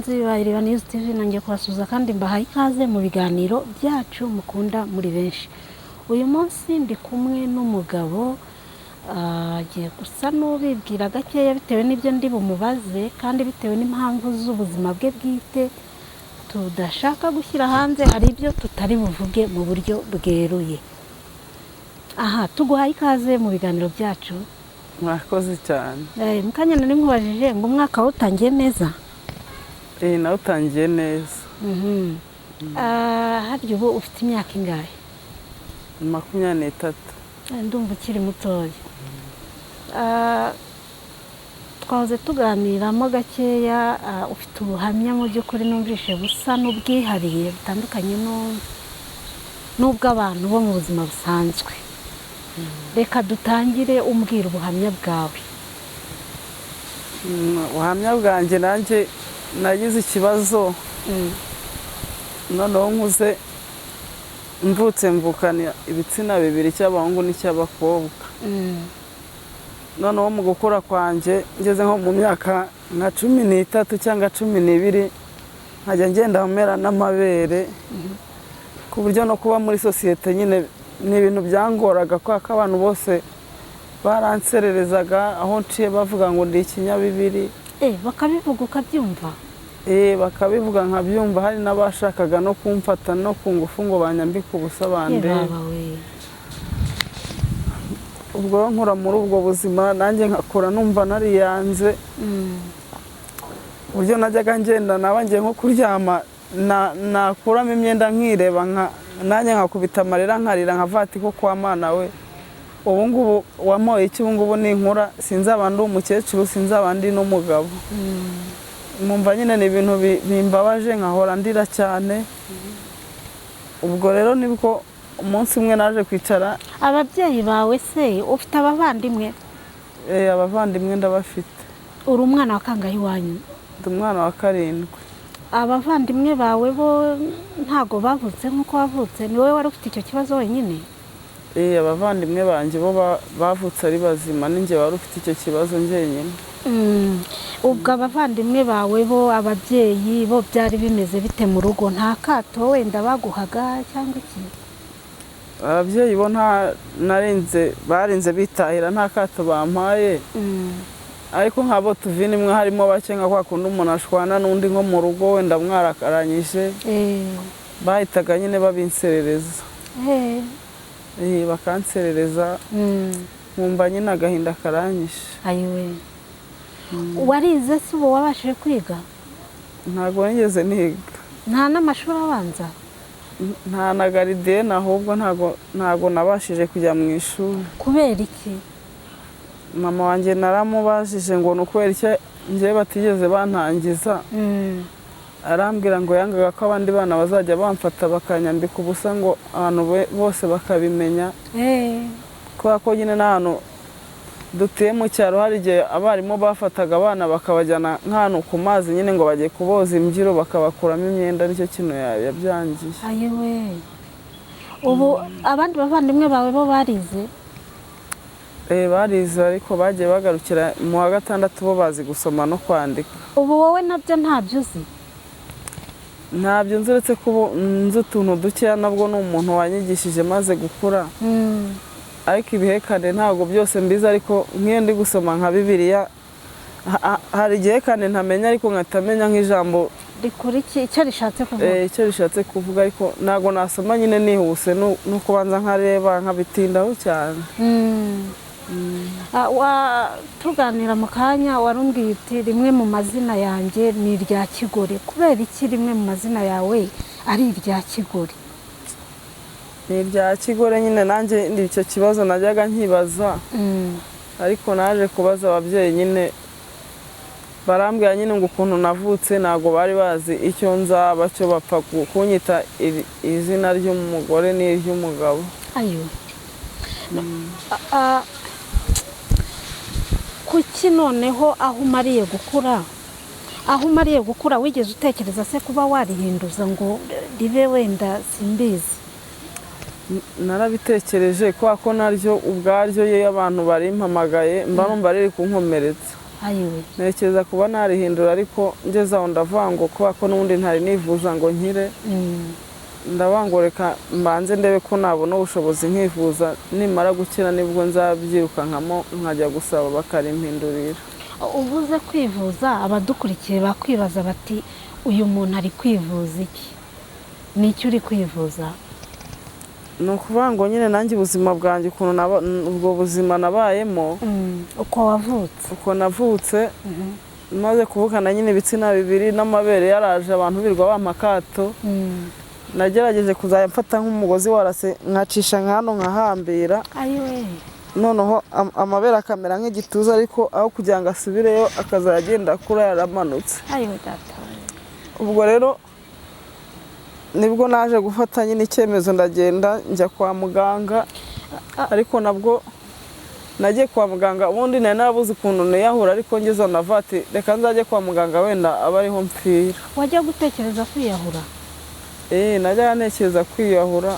bakunzi ba iriba.news TV nanjye kubasuza kandi mbahaye ikaze mu biganiro byacu mukunda muri benshi. Uyu munsi ndi kumwe n'umugabo agiye gusa n'ubibwira gakeya bitewe n'ibyo ndi bumubaze kandi bitewe n'impamvu z'ubuzima bwe bwite tudashaka gushyira hanze, hari ibyo tutari buvuge mu buryo bweruye. Aha, tuguhaye ikaze mu biganiro byacu. Murakoze cyane. Mukanya nari nkubajije ngo umwaka utangiye neza? Nawe utangiye neza. Harya ubu ufite imyaka ingahe? 23. Ndumva ukiri mutoya. Twahoze tuganiramo gakeya, ufite ubuhamya mu by'ukuri numvishe busa n'ubwihariye butandukanye n'ubw'abantu bo mu buzima busanzwe. Reka dutangire umbwira ubuhamya bwawe. Ubuhamya bwanjye nanjye nagize ikibazo, noneho nkuze mvutse mvukana ibitsina bibiri, cy'abahungu n'icy'abakobwa. Noneho mu gukura kwanjye ngeze nko mu myaka nka 13 cyangwa 12 nkajya ngenda mera n'amabere, ku buryo no kuba muri sosiyete nyine ni ibintu byangoraga, kuko abantu bose baransererezaga aho nciye bavuga ngo ndi ikinyabibiri. Bakabivuga ukabyumva? Bakabivuga nkabyumva. Hari n'abashakaga no kumfata no ku ngufu ngo banyambike ubusa bandebe. Ubwo nkura muri ubwo buzima nanjye nkakora numva nariyanze, uburyo najyaga ngenda nabangiye nko kuryama nakuramo imyenda nkireba nanjye nkakubita amarira nkarira nkavati ko kwa Mana we, ubu ngubu wamoye iki? Ubu ngubu ninkura sinzaba ndi umukecuru, sinzaba ndi n'umugabo. Mwumva nyine ni ibintu bimbabaje, nkahora ndira cyane. Ubwo rero nibwo umunsi umwe naje kwicara. Ababyeyi bawe se ufite abavandimwe? Abavandimwe ndabafite. Uri umwana wa kangahe iwanyu? Ndi umwana wa 7. Abavandimwe bawe bo ntago bavutse nk'uko wavutse? Ni wowe wari ufite icyo kibazo wenyine? Abavandimwe banjye bo bavutse ari bazima, ninjye wari ufite icyo kibazo njyenyine. Ubwo abavandimwe bawe bo, ababyeyi bo byari bimeze bite mu rugo? Nta kato wenda baguhaga cyangwa iki? Ababyeyi bo barinze bitahira, nta kato bampaye. Ariko nk'abo tuvina imwe harimo bake, nka kwa kundi umuntu ashwana n'undi nko mu rugo wenda mwarakaranyije, bahitaga nyine babinserereza. Bakanserereza, nkumva nyine agahinda karanyishe. Ayiwe. Warize se ubu wabashije kwiga? Ntabwo nigeze niga. Nta n'amashuri abanza? Nta na garidiyene, ahubwo ntabwo nabashije kujya mu ishuri. Kubera iki? Mama wanjye naramubajije ngo ni ukubera iki njyewe batigeze bantangiza. Arambwira ngo yangaga ko abandi bana bazajya bamfata bakanyambika ubusa ngo abantu bose bakabimenya. Kubera ko nyine n'ahantu dutuye mu cyaro hari igihe abarimu bafataga abana bakabajyana nk'ahantu ku mazi nyine ngo bagiye kuboza imbyiro, bakabakuramo imyenda. Nicyo kintu yabyangiye. Ayiwe. Ubu abandi bavandimwe bawe bo barize? Barize, ariko bagiye bagarukira mu wa 6 bo bazi gusoma no kwandika. Ubu wowe nabyo ntabyo uzi? Ntabyo nzi, uretse ko nzi utuntu dukeya, nabwo ni umuntu wanyigishije maze gukura. Ariko ibihekane ntabwo byose mbizi, ariko nk'iyo ndi gusoma nka Bibiliya hari igihekane ntamenya, ariko nkatamenya nk'ijambo rikora iki, icyo rishatse kuvuga. Icyo rishatse kuvuga, ariko ntabwo nasoma nyine nihuse, no kubanza nkareba nkabitindaho cyane. Tuganira mu kanya warumbwiye uti rimwe mu mazina yanjye ni irya Kigore. Kubera iki rimwe mu mazina yawe ari irya Kigore? Ni irya Kigore nyine, nanjye ndi icyo kibazo najyaga nkibaza. Ariko naje kubaza ababyeyi nyine, barambwira nyine ngo ukuntu navutse ntabwo bari bazi icyo nzaba cyo, bapfa kunyita izina ry'umugore n'iry'umugabo. Ayo. Kuki noneho aho umariye gukura wigeze utekereza se kuba warihinduza ngo ribe wenda simbizi? Narabitekereje, kubera ko naryo ubwaryo abantu barimpamagaye mba numva riri kunkomeretsa. ayiwe ntekereza kuba narihindura ariko ngeze aho ndavuga ngo kubera ko n'ubundi ntari nivuza ngo nkire ndavuga ngo reka mbanze ndebe ko nabona ubushobozi nkivuza nimara gukira nibwo nzabyirukankamo nkajya gusaba bakarimpindurira. uvuze kwivuza abadukurikiye bakwibaza bati uyu muntu ari kwivuza iki, ni icyo uri kwivuza? ni ukuvuga ngo nyine nanjye ubuzima bwanjye ukuntu ubwo buzima nabayemo uko navutse maze kuvukana nyine ibitsina bibiri n'amabere yaraje abantu birwa bamakato, nagerageje kuzajya mfata nk'umugozi warase nkacisha nk'hano nkahambira, noneho amabere akamera nk'igituza ariko aho kugira ngo asubireyo akazajya agenda akura yaramanutse. ubwo rero nibwo naje gufata nyine icyemezo ndagenda njya kwa muganga, ariko nabwo nagiye kwa muganga ubundi nari narabuze ukuntu niyahura, ariko ngeze navuga ati reka nzajye kwa muganga wenda aba ariho mpfira. wajya gutekereza kwiyahura? najya ntekereza kwiyahura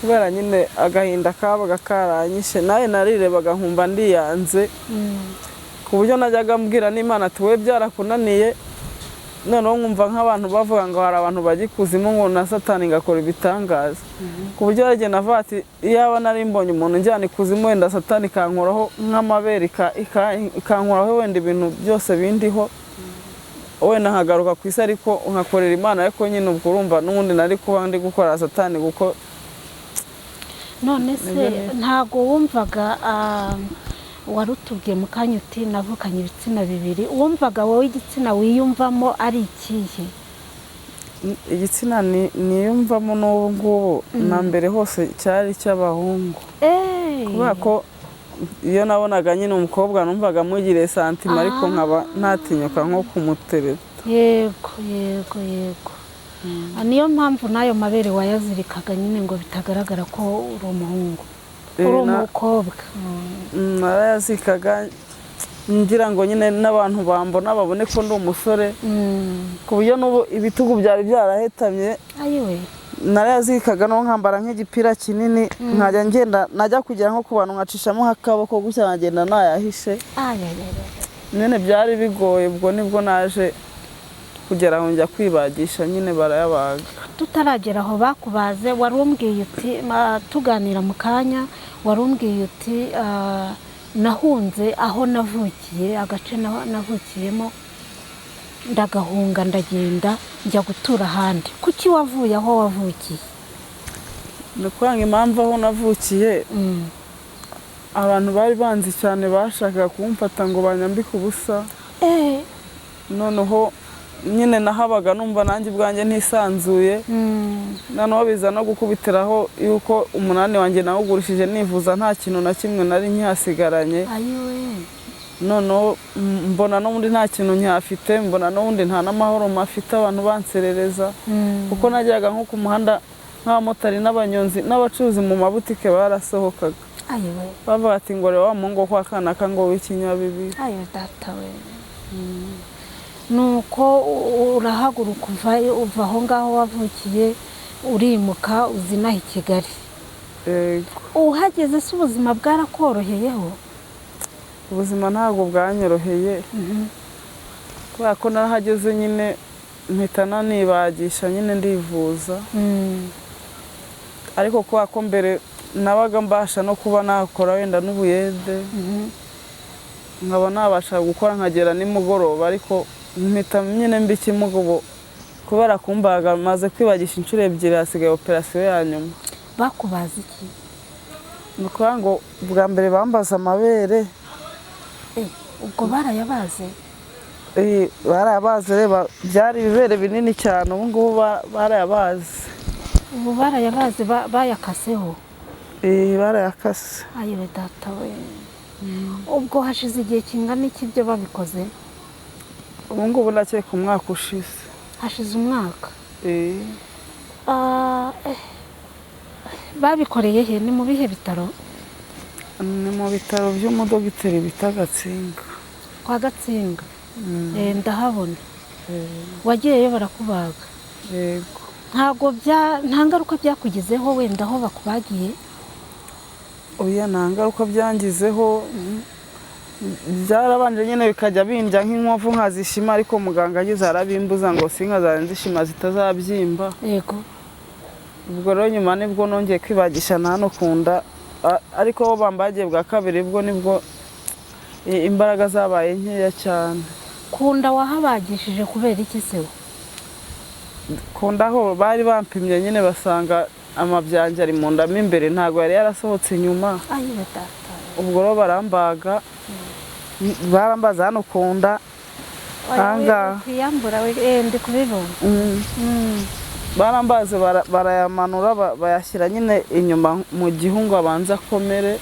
kubera nyine agahinda kabaga karanyishe, nawe narirebaga nkumva ndiyanze ku buryo najyaga mbwira n'Imana ati we byarakunaniye, noneho nkumva nk'abantu bavuga ngo hari abantu bagikuzimu ngo na Satani ngakora ibitangaza, ku buryo yagiye navuga ati iyaba nari mbonye umuntu njyana ikuzimu wenda Satani kankoraho nk'amabere ikankoraho wenda ibintu byose bindiho, wenda nkagaruka ku isi ariko nkakorera Imana, ariko nyine ubwo urumva n'ubundi nari kuba ndi gukora Satani kuko. none se ntago wumvaga wari utubwiye mu kanya uti navukanye ibitsina bibiri, wumvaga wowe igitsina wiyumvamo ari ikihe? igitsina niyumvamo n'ubu ngubu na mbere hose cyari icy'abahungu, kubera ko iyo nabonaga nyine umukobwa numvaga mugiriye santima ariko nkaba ntatinyuka nko kumutereta. yego niyo mpamvu n'ayo mabere wayazirikaga nyine ngo bitagaragara ko uri umuhungu uri umukobwa. narayazikaga ngira ngo nyine n'abantu bambona babone ko ndi umusore, ku buryo n'ubu ibitugu byari byarahetamye. narayazikaga no nkambara nk'igipira kinini nkajya ngenda najya kugera nko ku bantu nkacishamo akaboko gutya nkagenda nayahishe. nyine byari bigoye, ubwo nibwo naje kugera aho njya kwibagisha nyine barayabaga. tutaragera aho bakubaze wari umbwiye uti tuganira mu kanya wari umbwiye uti nahunze aho navukiye, agace navukiyemo ndagahunga ndagenda njya gutura ahandi. kuki wavuye aho wavukiye? ni ukuvuga impamvu aho navukiye abantu bari banzi cyane bashakaga kumfata ngo banyambike ubusa, noneho nyine nahabaga numva nanjye ubwanjye ntisanzuye, noneho biza no gukubitiraho yuko umunani wanjye nawugurishije nivuza nta kintu na kimwe nari nkihasigaranye. noneho mbona n'ubundi nta kintu nkihafite, mbona n'ubundi nta n'amahoro mafite, abantu banserereza kuko najyaga nko ku muhanda nk'abamotari n'abanyonzi n'abacuruzi mu mabutike barasohokaga bavuga ati ngo reba wa muhungu wo kwa kanaka ngo w'ikinyabibiri. nuko urahaguruka uva aho ngaho wavukiye urimuka uzinaha i Kigali. uhageze se ubuzima bwarakoroheyeho? ubuzima ntabwo bwanyoroheye kubera ko narahageze nyine mpita nanibagisha nyine ndivuza, ariko kubera ko mbere nabaga mbasha no kuba nakora wenda n'ubuyede nkaba nabasha gukora nkagera nimugoroba, ariko mpita nyine mbikimugo kubera kumbaga maze kwibagisha inshuro ebyiri hasigaye operasiyo ya nyuma. bakubaza iki? ni ukuvuga ngo bwa mbere bambaza amabere. ubwo barayabaze? barayabaze, reba byari ibibere binini cyane, ubu ngubu barayabaze. ubu barayabaze bayakaseho? barayakase. ayiwe data we. ubwo hashize igihe kingana iki ibyo babikoze? ubu ngubu ndakeka umwaka ushize. hashize umwaka? babikoreye he? ni mu bihe bitaro? ni mu bitaro by'umudogiteri bita Gatsinga. kwa Gatsinga? ndahabona. wagiyeyo barakubaga? yego. nta ngaruka byakugizeho wenda aho bakubagiye? oya nta ngaruka byangizeho, byarabanje nyine bikajya bindya nk'inkovu nkazishima ariko muganga agize arabimbuza ngo sinkazaranzishima zitazabyimba. yego. Ubwo rero nyuma nibwo nongeye kwibagisha na hano kunda, ariko bo bambagiye bwa kabiri bwo nibwo imbaraga zabaye nkeya cyane. Kunda wahabagishije kubera iki se? Kunda aho bari bampimye nyine basanga amabyanjye ari mu nda mo imbere, ntabwo yari yarasohotse inyuma. Ubwo rero barambaga, barambaza hano kunda ahangaha. Ndi kubibona. Barambaze barayamanura bayashyira nyine inyuma mu gihungu abanza akomere.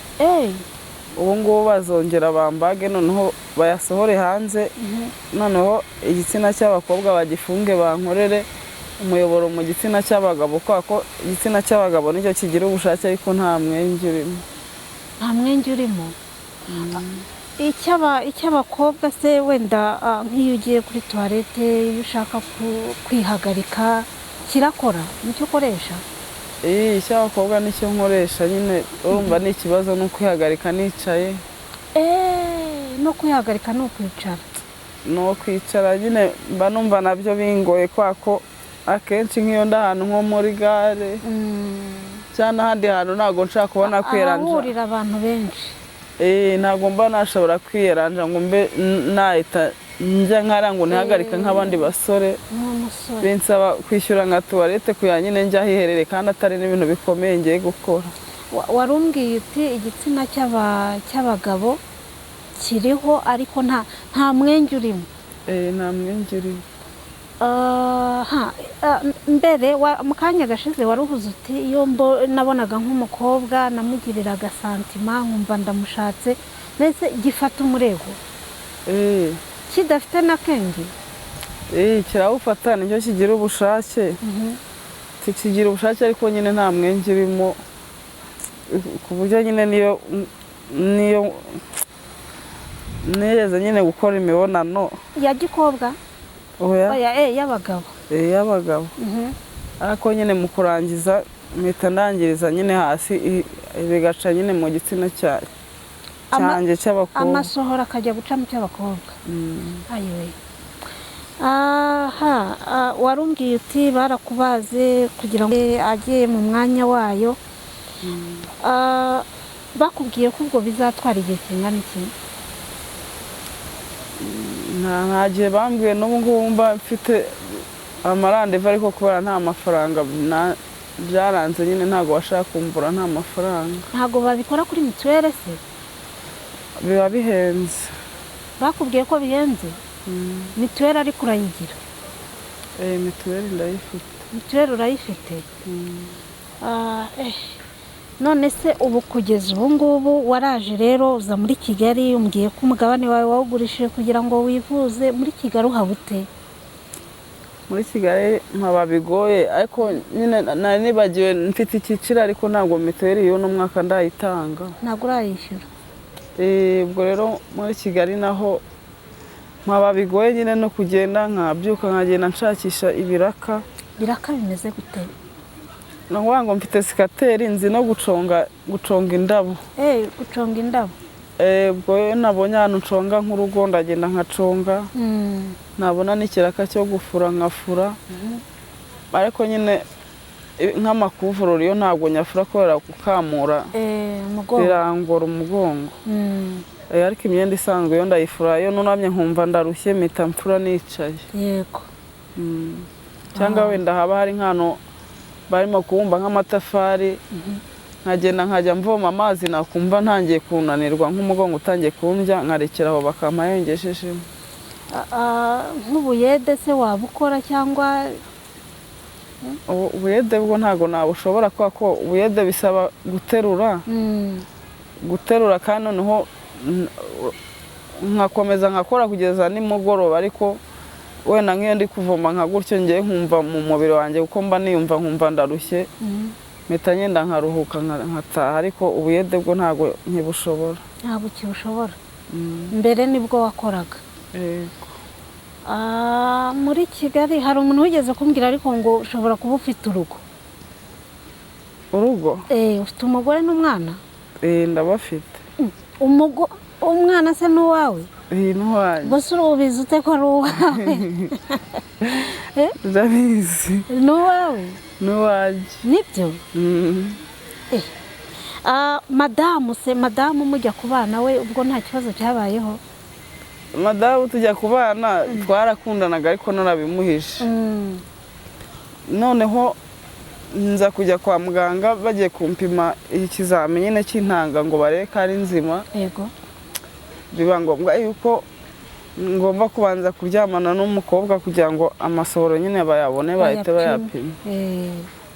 Ubu ngubu bazongera bambage noneho bayasohore hanze, noneho igitsina cy'abakobwa bagifunge bankorere umuyoboro mu gitsina cy'abagabo, kuko igitsina cy'abagabo nicyo kigira ubushake ariko nta mwenge urimo. Nta mwenge urimo? Icy'abakobwa se wenda nk'iyo ugiye kuri toilette iyo ushaka kwihagarika kirakora? Nicyo ukoresha? Icy'abakobwa nicyo nkoresha nyine, urumva ni ikibazo no kwihagarika nicaye. No kwihagarika no kwicara? No kwicara nyine mba numva nabyo bingoye, kwako akenshi nk'iyo ndi ahantu nko muri gare cyangwa ahandi hantu ntabwo nshaka kubona kwiranja. Ahahurira abantu benshi. Ntabwo mba nashobora kwiranja ngo mbe nahita njya nkara ngo ntihagarika nk'abandi basore. Binsaba kwishyura nka toilette kuya nyine njya hiherere kandi atari n'ibintu bikomeye ngiye gukora. Warumbwiye uti igitsina cy'abagabo kiriho ariko nta mwenge urimo? Nta mwenge urimo. Mbere mu kanya gashize waruhuze uti iyo nabonaga nk'umukobwa namugiriraga santima nkumva ndamushatse, mbese gifata umurego kidafite na kenge? Kirawufata, nicyo kigira ubushake. Kigira ubushake ariko nyine nta mwenge urimo, ku buryo nyine niyo nigeze nyine gukora imibonano ya gikobwa y'abagabo. Y'abagabo. Ariko nyine mu kurangiza mpita ndangiriza nyine hasi bigaca nyine mu gitsina cyanjye cy'abakobwa. Amasohoro akajya guca mu cy'abakobwa. Ayiwe. Warumbwiye uti barakubaze kugira ngo ajye mu mwanya wayo. Bakubwiye ko ubwo bizatwara igihe kingana iki? Nta gihe bambwiye, n'ubu ngubu mba mfite amarandevu ariko kubera nta mafaranga byaranze nyine ntabwo bashaka kumvura nta mafaranga. Ntabwo babikora kuri mituweli se? Biba bihenze. Bakubwiye ko bihenze? Mituweli ariko urayigira? Mituweli ndayifite. Mituweli urayifite? None se ubu kugeza ubu ngubu waraje rero uza muri Kigali, umbwiye ko umugabane wawe wawugurishije kugira ngo wivuze. Muri Kigali uhabute? Muri Kigali mpaba bigoye, ariko nyine nari nibagiwe mfite icyiciro ariko ntabwo mituweli y'uno mwaka ndayitanga. Ntabwo urayishyura? Ubwo rero muri Kigali naho mpaba bigoye nyine no kugenda nkabyuka nkagenda nshakisha ibiraka. Biraka bimeze gute? Navuga ngo mfite sikateri, nzi no guconga indabo. Guconga indabo? Ubwo nabonye ahantu nconga nk'urugo ndagenda nkaconga. Nabona n'ikiraka cyo gufura nkafura. Ariko nyine nk'amakuvurori yo ntabwo nyafura kubera gukamura, birangora umugongo. Ariko imyenda isanzwe yo ndayifura, yo nunamye nkumva ndarushye mpita mfura nicaye. Yego. Cyangwa wenda haba hari nk'ahantu barimo kubumba nk'amatafari, nkagenda nkajya mvoma amazi nakumva ntangiye kunanirwa nk'umugongo utangiye kumbya, nkarekeraho bakampa yongeshejemo. Nk'ubuyede se waba ukora cyangwa? Ubuyede bwo ntabwo nabushobora, kubera ko ubuyede bisaba guterura kandi noneho nkakomeza nkakora kugeza nimugoroba, ariko wenda nk'iyo ndi kuvoma nka gutyo ngiye nkumva mu mubiri wanjye kuko mba niyumva nkumva ndarushye, mpita ngenda nkaruhuka nkataha, ariko ubuyede bwo ntabwo nkibushobora. Ntabwo kibushobora? Mbere nibwo wakoraga? Yego. Muri Kigali hari umuntu wigeze kumbwira ariko ngo ushobora kuba ufite urugo. Urugo? Ufite umugore n'umwana? Ndabafite. umwana se n'uwawe n'uwanjye gusa urubizi ute ko ari uwawe ndabizi n'uwawe n'uwanjye nibyo madamu mujya kubana we ubwo nta kibazo cyabayeho madamu tujya kubana twarakundanaga ariko narabimuhishe noneho nza kujya kwa muganga bagiye kumpima ikizami nyine cy'intanga ngo barebe ko ari nzima yego biba ngombwa yuko ngomba kubanza kuryamana n'umukobwa kugira ngo amasohoro nyine bayabone bahite bayapima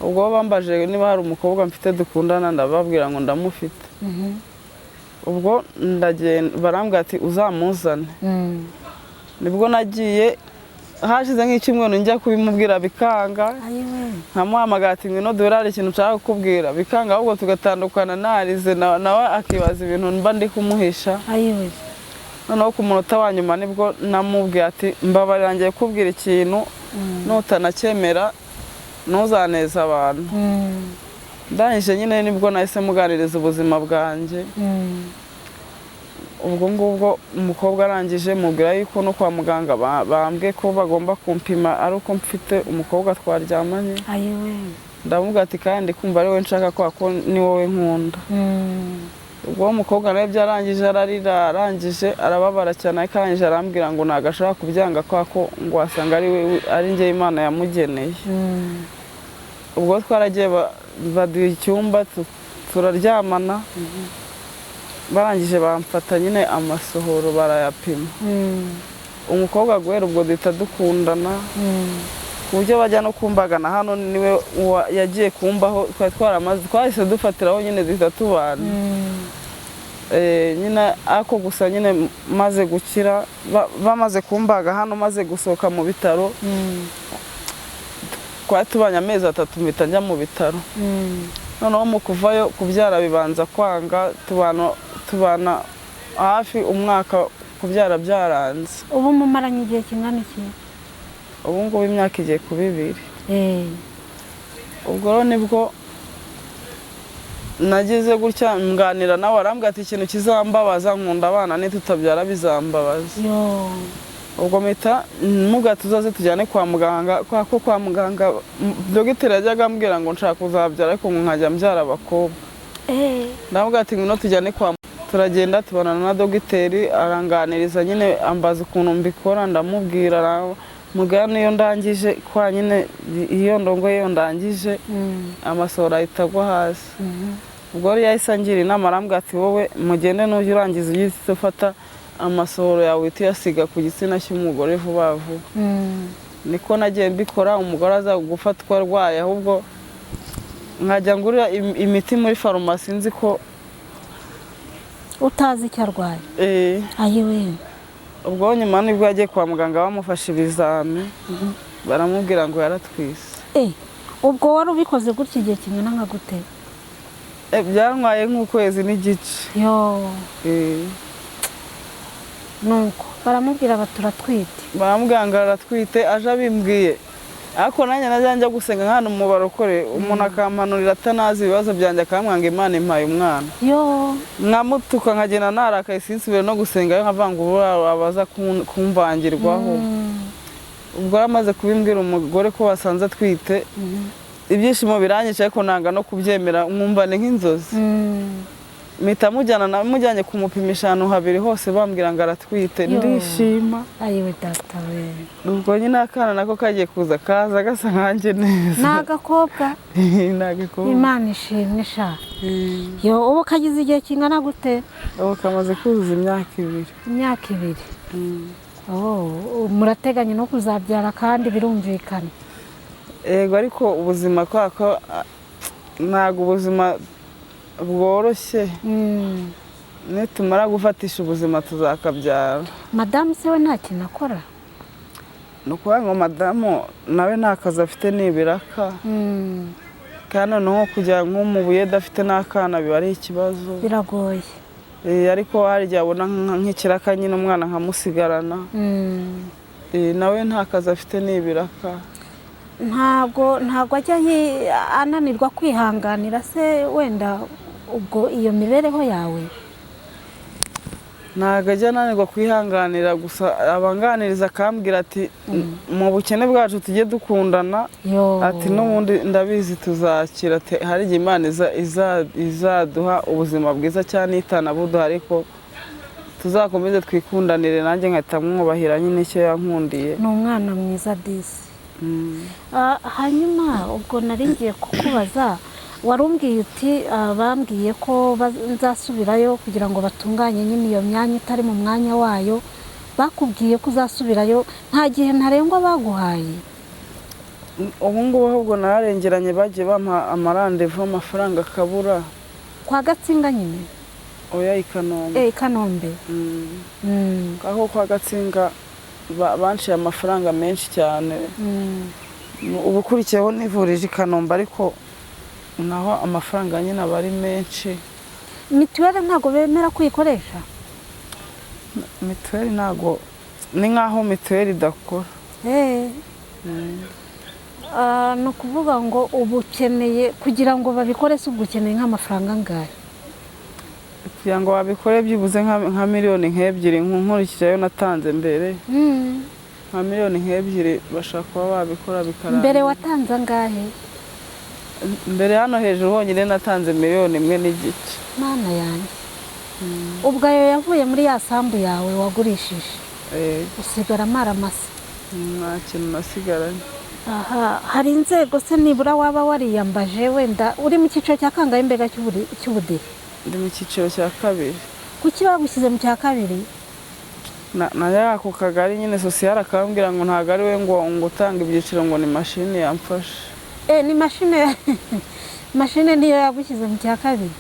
ubwo bambaje niba hari umukobwa mfite dukundana ndababwira ngo ndamufite ubwo ndagenda barambwira ati uzamuzane nibwo nagiye hashize nk'icyumweru njya kubimubwira bikanga nkamuhamagara ati ngwino duhure hari ikintu nshaka kukubwira bikanga ahubwo tugatandukana narize nawe akibaza ibintu mba ndi kumuhisha noneho ku munota wa nyuma nibwo namubwiye ati mbabarira ngiye kubwira ikintu nutanacyemera ntuzaneze abantu ndangije nyine nibwo nahise muganiriza ubuzima bwanjye ubwo ngubwo umukobwa arangije mubwira yuko no kwa muganga bambwiye ko bagomba kumpima ari uko mfite umukobwa twaryamanye ndamubwira ati kandi kumva ari we nshaka ko ni wowe nkunda ubwo umukobwa nawe byarangije ararira arangije arababara cyane ariko arangije arambwira ngo ntabwo ashobora kubyanga ko ngo wasanga ari njye Imana yamugeneye ubwo twaragiye baduha icyumba turaryamana barangije bamfata nyine amasohoro barayapima umukobwa guhera ubwo duhita dukundana ku buryo bajya no kumbagana hano niwe yagiye kumbaho twahise dufatiraho nyine duhita tubana nyine ako gusa nyine maze gukira bamaze kumbaga hano maze gusohoka mu bitaro twari tubanye amezi 3 mpita njya mu bitaro noneho mu kuvayo kubyara bibanza kwanga tubana hafi umwaka kubyara byaranze ubu mumaranye igihe kingana iki ubu ngubu imyaka igiye kuba 2 ubwo rero nibwo nagize gutya nganira nawe arambwira ati ikintu kizambabaza nkunda abana nitutabyara bizambabaza ubwo mpita mubwira tuzaze tujyane kwa muganga ko kwa muganga dogiteri yajyaga ambwira ngo nshaka kuzabyara ariko nkajya mbyara abakobwa ndamubwira ati ngwino tujyane kwa turagenda tubonana na dogiteri aranganiriza nyine ambaza ukuntu mbikora ndamubwira muganga niyo ndangije kwa nyine iyo ndongo iyo ndangije amasohoro ahita agwa hasi ubwo rero yahise angira inama arambwira ati wowe mugende n'ujya urangiza ugihita ufata amasohoro yawe uhita uyasiga ku gitsina cy'umugore vuba vuba niko nagiye mbikora umugore aza gufata uko arwaye ahubwo nkajya ngurira imiti muri farumasi nzi ko utazi icyo arwaye ubwo nyuma nibwo yagiye kwa muganga bamufashe ibizami baramubwira ngo yaratwise ubwo wari ubikoze gutya igihe kingana nka gute byantwaye nk'ukwezi n'igice nuko baramubwira baturatwite baramubwira ngo aratwite aje abimbwiye ariko nanjye najya gusenga nk'ahantu mu barokore umuntu akampanurira atanazi ibibazo byanjye akamwanga Imana impaye umwana nkamutuka nkagenda narakaye sinsubire no gusenga nkavanga ubura abaza kumvangirwaho ubwo amaze kubimbwira umugore ko basanze atwite ibyishimo biranyica ariko nanga no kubyemera nkumva ni nk'inzozi mpita mujyanye kumupimisha ahantu habiri hose bambwira ngo aratwite ndishima ayiwe data we ubwo nyine akana nako kagiye kuza kaza gasa nkanjye neza n'agakobwa Imana ishimwe sha ubu kagize igihe kingana gute ubu kamaze kuzuza imyaka 2 murateganya no kuzabyara kandi birumvikana yego ariko ubuzima kwako ntabwo ubuzima bworoshye nitumara gufatisha ubuzima tuzakabyara madamu se we nta kintu akora ni ukuvuga ngo madamu nawe nta kazi afite n'ibiraka kandi noneho kujya nk'umubuye adafite n'akana biba ari ikibazo biragoye ariko hari igihe abona nk'ikiraka nyine umwana nkamusigarana nawe nta kazi afite n'ibiraka ntabwo ajya ananirwa kwihanganira se wenda ubwo iyo mibereho yawe ntabwo ajya ananirwa kwihanganira, gusa abanganiriza akambwira ati mu bukene bwacu tujye dukundana, ati n'ubundi ndabizi tuzakira, hari igihe Imana izaduha ubuzima bwiza cyane itanabuduha, ariko tuzakomeze twikundanire, nanjye nkahita mwubahira nyine icyo yankundiye. ni umwana mwiza disi. hanyuma ubwo nari ngiye kukubaza, warumbwiye uti bambwiye ko nzasubirayo kugira ngo batunganye nyine iyo myanya itari mu mwanya wayo, bakubwiye ko uzasubirayo, nta gihe ntarengwa baguhaye? ubu ngubu ahubwo nararengeranye, bagiye bampa amarandevu amafaranga akabura. Kwa Gatsinga nyine? Oya, i Kanombe. I Kanombe. aho kwa Gatsinga banciye amafaranga menshi cyane. ubu ukurikiyeho nivurije i Kanombe, ariko naho amafaranga nyine aba ari menshi. Mituweli ntabwo bemera kuyikoresha? Mituweli ntabwo, ni nk'aho mituweli idakora. ni ukuvuga ngo ubu ukeneye kugira ngo babikore, se ubwo ukeneye nk'amafaranga angahe? kugira ngo babikore byibuze nka miliyoni nk'ebyiri, nkurikije ayo natanze mbere. nka miliyoni nk'ebyiri bashaka kuba babikora bikarangira. Mbere watanze angahe? mbere hano hejuru honyine natanze miliyoni imwe n'igice. Mana yanjye. ubwo ayo yavuye muri ya sambu yawe wagurishije, usigara amaramasa? nta kintu nasigaranye. aha, hari inzego se nibura waba wariyambaje, wenda uri mu cyiciro cya kangahe mbega cy'ubudehe? ndi mu cyiciro cya kabiri. Kuki bagushyize mu cya kabiri? najya ku kagari nyine sosiyare akambwira ngo ntabwo ari we ngo utanga ibyiciro, ngo ni mashini yamfasha. Ni mashine. Mashine niyo yagushyize mu cya kabiri?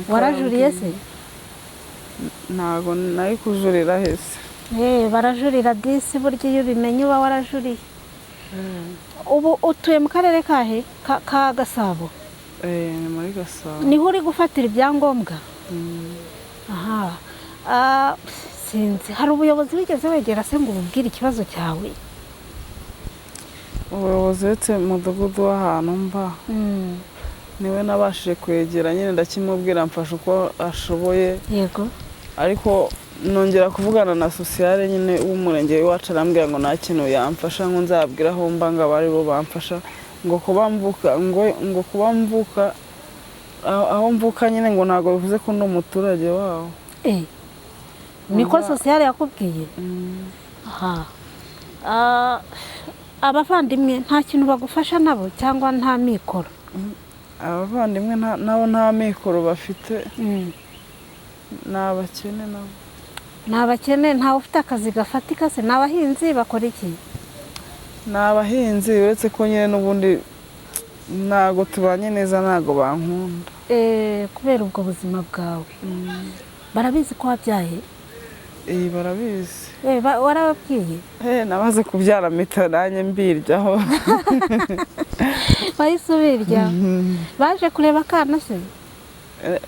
warajuriye se? ntabwo nari kujurira hese. barajurira disi, burya iyo ubimenye uba warajuriye. ubu utuye mu karere kahe? Ka Gasabo? ni muri Gasabo. niho uri gufatira ibyangombwa? aha. sinzi, hari ubuyobozi wigeze wegera se ngo ububwire ikibazo cyawe? ubuyobozi uretse umudugudu w'ahantu mba, niwe nabashije kwegera nyine ndakimubwira, mfasha uko ashoboye. Yego. ariko nongera kuvugana na sosiyare nyine w'umurenge w'iwacu, arambwira ngo nta kintu yamfasha, ngo nzabwira aho mba ngo abari bo bamfasha, ngo kuba mvuka aho mvuka nyine ngo ntabwo bivuze ko ndi umuturage waho. niko sosiyare yakubwiye? aha. abavandimwe nta kintu bagufasha nabo, cyangwa nta mikoro? abavandimwe nabo nta mikoro bafite. ni abakene nabo. ni abakene? ntawe ufite akazi gafatika se? ni abahinzi? bakora iki? ni abahinzi, uretse ko nyine n'ubundi ntabwo tubanye neza, ntabwo bankunda. kubera ubwo buzima bwawe. barabizi ko wabyaye? barabizi. warababwiye? nabaze kubyara mpita nanjye mbiryaho. wahise ubirya? baje kureba akana se?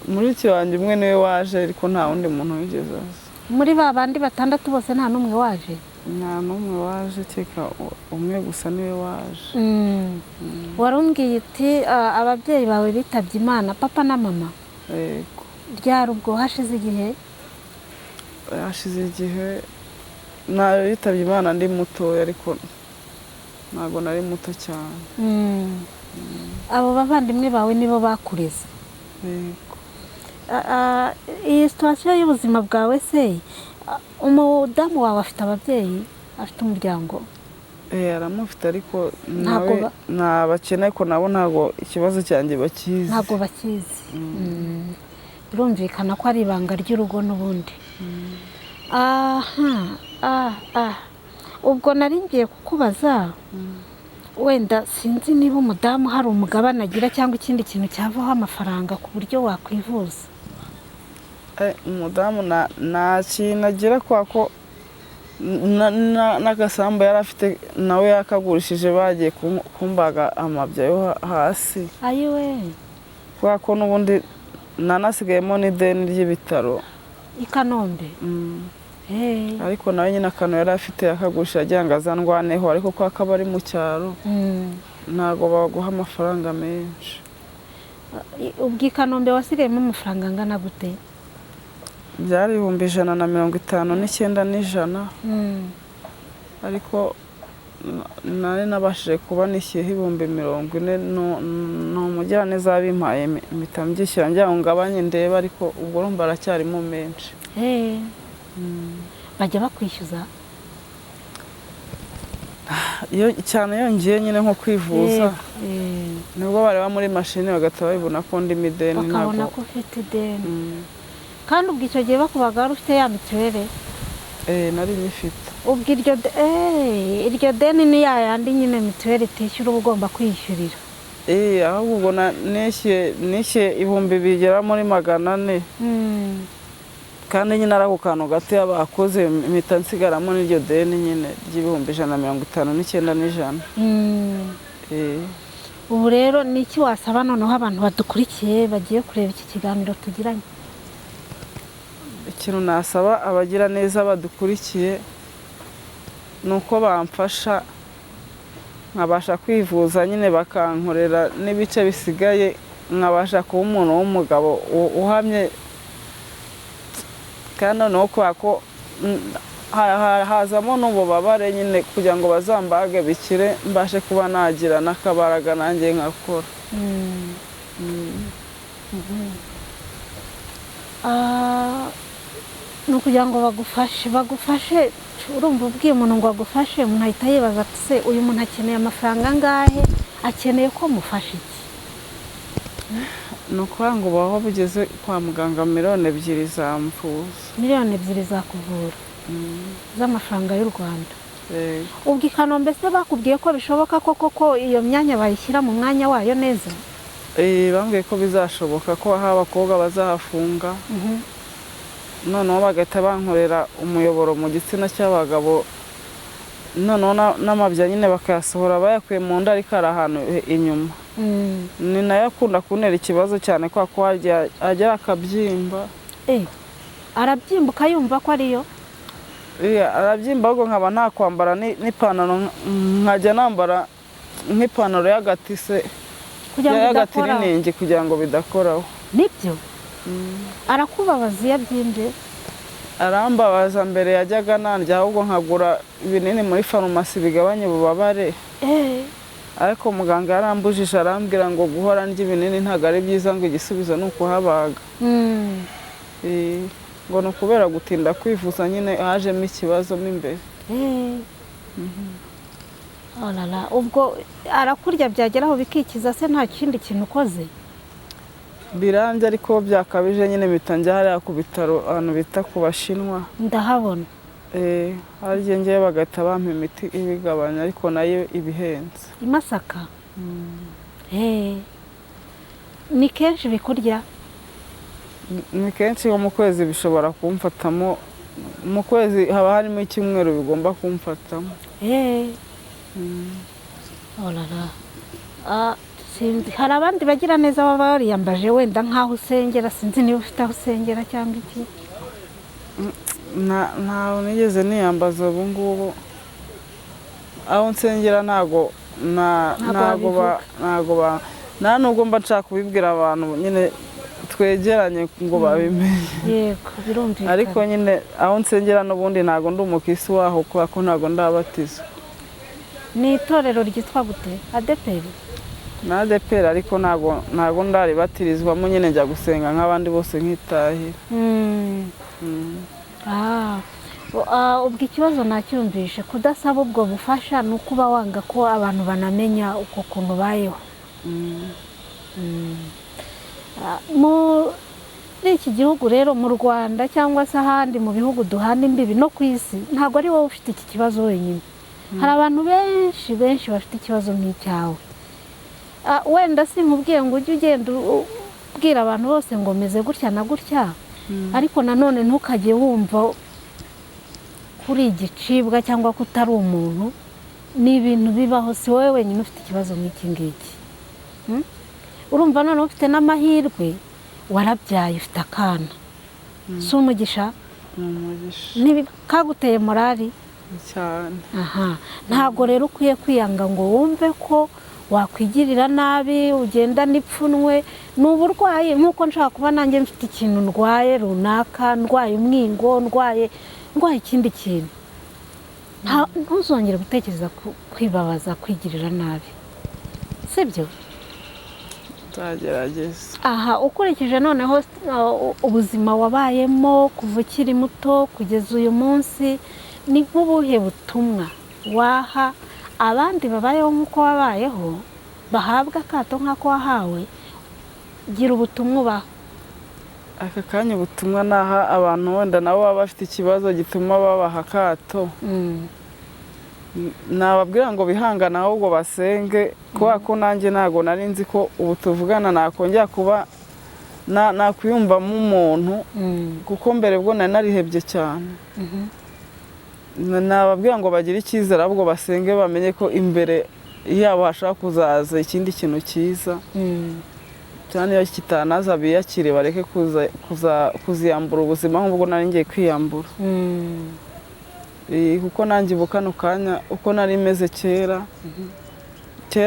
muri iki wanjye umwe niwe waje, ariko nta wundi muntu wigeze aza. muri ba bandi 6 bose nta n'umwe waje? nta n'umwe waje, cyeka umwe gusa niwe waje. warumbwiye uti ababyeyi bawe bitabye Imana, papa na mama? yego. ryari ubwo? hashize igihe? hashize igihe. yitabye Imana ndi mutoya, ariko ntabwo nari muto cyane. abo bavandimwe bawe nibo bakureze? yego. iyi situwasiyo y'ubuzima bwawe se, umudamu wawe afite ababyeyi? afite umuryango? aramufite, ariko nawe nta bakene, ariko nabo ntabwo ikibazo cyanjye bakizi. ntabwo bakizi. birumvikana ko ari ibanga ry'urugo n'ubundi. ubwo nari ngiye kukubaza, wenda sinzi niba umudamu hari umugabane agira cyangwa ikindi kintu cyavaho amafaranga ku buryo wakwivuza? umudamu nta kintu agira, kwa ko n'agasambu yari afite nawe yakagurishije, bagiye kumbaga amabya yo hasi. ayiwe. kwa ko n'ubundi nanasigayemo n'ideni ry'ibitaro i Kanombe. ariko nawe nyine akantu yari afite yakagurishije agira ngo azandwaneho, ariko ko akaba ari mu cyaro ntabwo baguha amafaranga menshi. ubwo i Kanombe wasigayemo amafaranga angana gute? byari 159 ariko nari nabashije kuba nishyuye 40,000 ni umugiraneza wabimpaye mpita mbyishyura ngira ngo ngabanye ndebe ariko ubwo urumva aracyarimo menshi. bajya bakwishyuza cyane yongeye nyine nko kwivuza nibwo bareba muri mashini bagahita babibona ko ndi mideni bakabona ko ufite ideni. kandi ubwo icyo gihe bakubaga wari ufite ya mituweli? nari nyifite. ubwo iryo deni ni yayandi nyine mituweli itishyura uba ugomba kwiyishyurira? ahubwo ubwo nishyuye 2,000 bigera muri 400 kandi nyine ari ako kantu gato bakoze mpita nsigaramo n'iryo deni nyine ry'159,100. ubu rero ni iki wasaba noneho abantu badukurikiye bagiye kureba iki kiganiro tugiranye? ikintu nasaba abagira neza badukurikiye ni uko bamfasha nkabasha kwivuza nyine bakankorera n'ibice bisigaye nkabasha kuba umuntu w'umugabo uhamye kandi noneho kubera ko hazamo n'ububabare nyine kugira ngo bazambage bikire mbashe kuba nagira n'akabaraga nanjye nkakora. ni ukugira ngo bagufashe. urumva ubwiye umuntu ngo agufashe umuntu ahita yibaza ati se uyu muntu akeneye amafaranga angahe, akeneye ko mufasha iki? ni ukuvuga ngo baho bugeze kwa muganga 2,000 zamvuza. 2,000 zakuvura z'amafaranga y'u Rwanda? ubwo i Kanombe se bakubwiye ko bishoboka koko iyo myanya bayishyira mu mwanya wayo neza? bambwiye ko bizashoboka ko aho abakobwa bazahafunga noneho bagahita bankorera umuyoboro mu gitsina cy'abagabo noneho n'amabya nyine bakayasohora bayakuye mu nda ariko ari ahantu inyuma. ni nayo akunda kuntera ikibazo cyane kwa ko ajya akabyimba. arabyimba ukayumva ko ariyo? arabyimba ahubwo nkaba ntakwambara n'ipantaro nkajya nambara nk'ipantaro y'agatise y'agatiriningi kugira ngo bidakoraho. nibyo? arakubabaza iyo abyimbye? arambabaza. mbere yajyaga nandya ahubwo nkagura ibinini muri farumasi bigabanya ububabare ariko muganga yarambujije arambwira ngo guhora ndya ibinini ntabwo ari byiza ngo igisubizo ni ukuhabaga. ngo ni ukubera gutinda kwivuza nyine hajemo ikibazo mo imbere. ubwo arakurya byageraho bikikiza se nta kindi kintu ukoze? birambye ariko byakabije nyine mpita njya hariya ku bitaro ahantu bita ku Bashinwa. ndahabona. harya ngewe bagahita bampa imiti ibigabanya ariko nayo ibihenze. i Masaka? ni kenshi bikurya? ni kenshi nko mu kwezi bishobora kumfatamo. mu kwezi haba harimo icyumweru bigomba kumfatamo. sinzi hari abandi bagira neza baba bariyambaje wenda nk'aho usengera, sinzi niba ufite aho usengera cyangwa iki? ntaho nigeze niyambaza ubu ngubu. aho nsengera ntago nta nubwo mba nshaka kubibwira abantu nyine twegeranye ngo babimenye. yego birumvikana. ariko nyine aho nsengera n'ubundi ntago ndi umukisi waho kubera ko ntago ndabatizwa. ni itorero ryitwa gute? adeperi? na adeperi ariko ntago ndaribatirizwamo nyine njya gusenga nk'abandi bose nkitahira. ubwo ikibazo nacyumvishe kudasaba ubwo bufasha ni ukuba wanga ko abantu banamenya uko kuntu bayeho. muri iki gihugu rero mu Rwanda cyangwa se ahandi mu bihugu duhana imbibi no ku isi ntabwo ari wowe ufite iki kibazo wenyine. hari abantu benshi bafite ikibazo nk'icyawe. wenda sinkubwiye ngo ujye ugenda ubwira abantu bose ngo meze gutya na gutya, ariko nanone ntukajye wumva kuri igicibwa cyangwa ko utari umuntu. ni ibintu bibaho, si wowe wenyine ufite ikibazo nk'iki ngiki. urumva none ufite n'amahirwe warabyaye ufite akana. si umugisha? kaguteye morali cyane. ntabwo rero ukwiye kwiyanga ngo wumve ko wakwigirira nabi ugenda n'ipfunwe ni uburwayi nk'uko nshaka kuba nanjye mfite ikintu ndwaye runaka ndwaye umwingo ndwaye ikindi kintu ntuzongere gutekereza kwibabaza kwigirira nabi sibyo nzagerageza aha ukurikije noneho ubuzima wabayemo kuva ukiri muto kugeza uyu munsi ni nk'ubuhe butumwa waha abandi babayeho nk'uko wabayeho bahabwa akato nk'ako wahawe gira ubutumwa ubaha aka kanya ubutumwa naha abantu wenda nabo baba bafite ikibazo gituma babaha akato nababwira ngo bihangane ahubwo basenge kubera ko nanjye ntabwo nari nzi ko ubu tuvugana nakongera kuba nakwiyumvamo umuntu kuko mbere bwo nari narihebye cyane nababwira ngo bagire icyizere ahubwo basenge bamenye ko imbere yabo hashobora kuzaza ikindi kintu cyiza cyane iyo kitanaza biyakire bareke kuziyambura ubuzima nk'ubwo nari ngiye kwiyambura kuko nanjye ubu kano kanya uko nari meze kera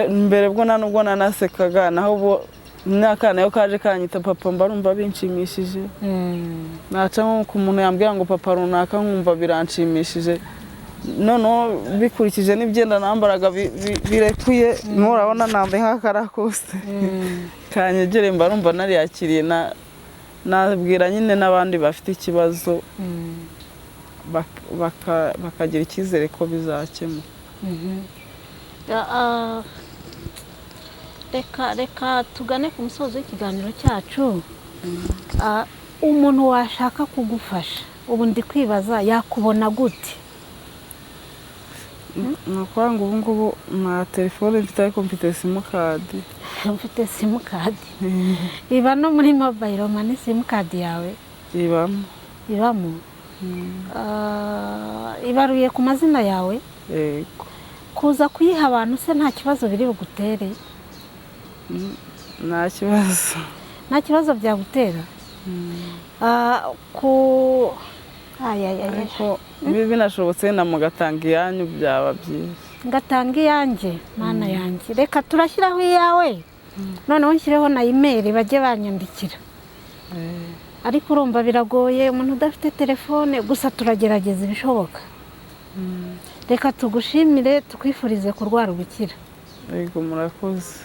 mbere bwo nubwo nanasekaga naho ubu imyaka nayo kaje kanyita papa mbarumva binshimishije naca nk'uko umuntu yambwira ngo papa runaka nkumva biranshimishije noneho bikurikije n'ibyenda nambaraga birekuye nturabona nambaye nk'akarakosite kanyegere mbarumva nariyakiriye nabwira nyine n'abandi bafite ikibazo bakagira icyizere ko bizakemuka reka tugane ku musozo w'ikiganiro cyacu umuntu washaka kugufasha ubu ndi kwibaza yakubona gute ni ukuvuga ngo ubu ngubu nta telefone mfite ariko mfite simukadi mfite simukadi iba no muri mobayiro mani simukadi yawe ibamo ibaruye ku mazina yawe yego kuza kuyiha abantu se nta kibazo biri bugutere nta kibazo byagutera ariko binashobotse na mugatanga iyanyu byaba byiza ngatanga iyanjye mana yanjye reka turashyiraho iyawe noneho nshyireho na imeri bajye banyandikira ariko urumva biragoye umuntu udafite telefone gusa turagerageza ibishoboka reka tugushimire tukwifurize kurwara ubukira yego murakoze